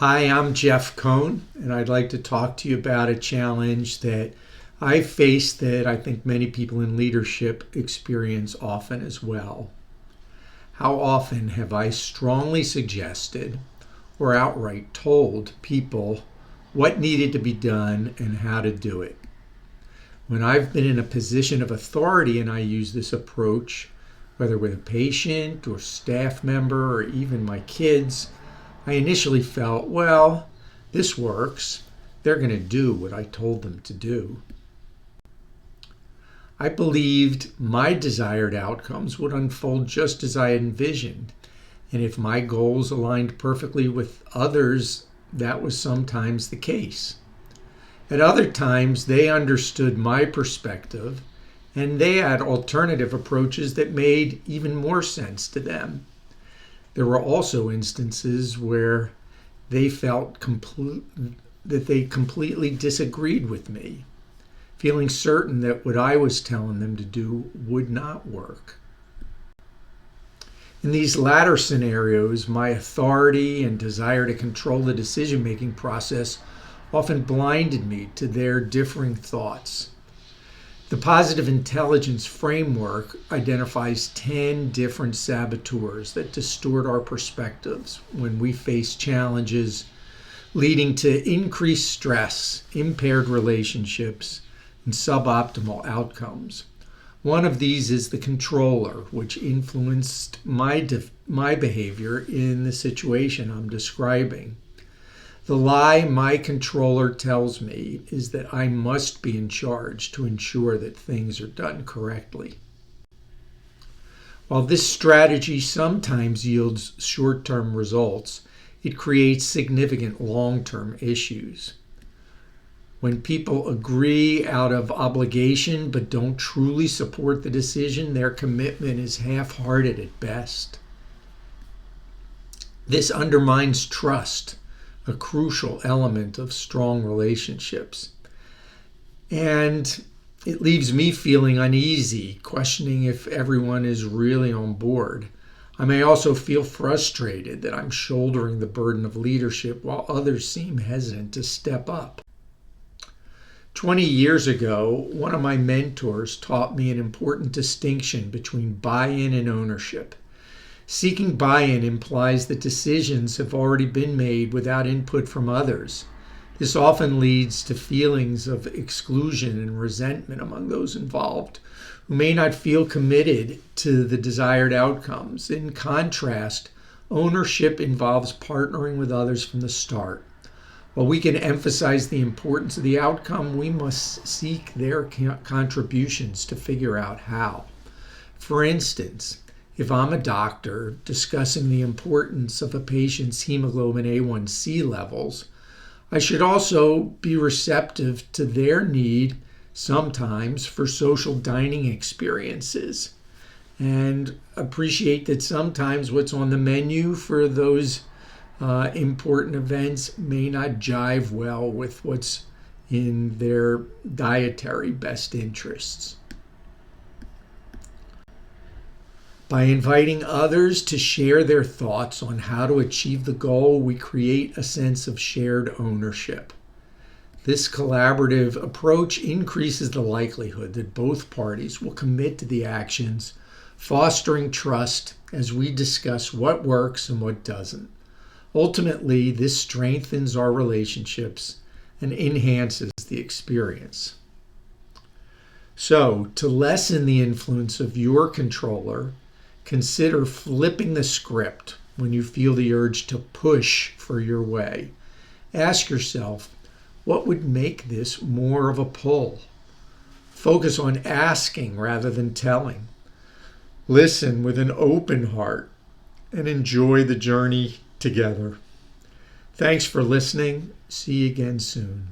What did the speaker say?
Hi, I'm Jeff Cohn, and I'd like to talk to you about a challenge that I face that I think many people in leadership experience often as well. How often have I strongly suggested or outright told people what needed to be done and how to do it? When I've been in a position of authority and I use this approach, whether with a patient or staff member or even my kids, I initially felt, well, this works. They're going to do what I told them to do. I believed my desired outcomes would unfold just as I envisioned. And if my goals aligned perfectly with others, that was sometimes the case. At other times, they understood my perspective and they had alternative approaches that made even more sense to them. There were also instances where they felt that they completely disagreed with me, feeling certain that what I was telling them to do would not work. In these latter scenarios, my authority and desire to control the decision-making process often blinded me to their differing thoughts. The positive intelligence framework identifies 10 different saboteurs that distort our perspectives when we face challenges leading to increased stress, impaired relationships, and suboptimal outcomes. One of these is the controller, which influenced my behavior in the situation I'm describing. The lie my controller tells me is that I must be in charge to ensure that things are done correctly. While this strategy sometimes yields short-term results, it creates significant long-term issues. When people agree out of obligation but don't truly support the decision, their commitment is half-hearted at best. This undermines trust, a crucial element of strong relationships. And it leaves me feeling uneasy, questioning if everyone is really on board. I may also feel frustrated that I'm shouldering the burden of leadership while others seem hesitant to step up. 20 years ago, one of my mentors taught me an important distinction between buy-in and ownership. Seeking buy-in implies that decisions have already been made without input from others. This often leads to feelings of exclusion and resentment among those involved, who may not feel committed to the desired outcomes. In contrast, ownership involves partnering with others from the start. While we can emphasize the importance of the outcome, we must seek their contributions to figure out how. For instance, if I'm a doctor discussing the importance of a patient's hemoglobin A1C levels, I should also be receptive to their need sometimes for social dining experiences and appreciate that sometimes what's on the menu for those important events may not jive well with what's in their dietary best interests. By inviting others to share their thoughts on how to achieve the goal, we create a sense of shared ownership. This collaborative approach increases the likelihood that both parties will commit to the actions, fostering trust as we discuss what works and what doesn't. Ultimately, this strengthens our relationships and enhances the experience. So, to lessen the influence of your controller, consider flipping the script when you feel the urge to push for your way. Ask yourself, what would make this more of a pull? Focus on asking rather than telling. Listen with an open heart and enjoy the journey together. Thanks for listening. See you again soon.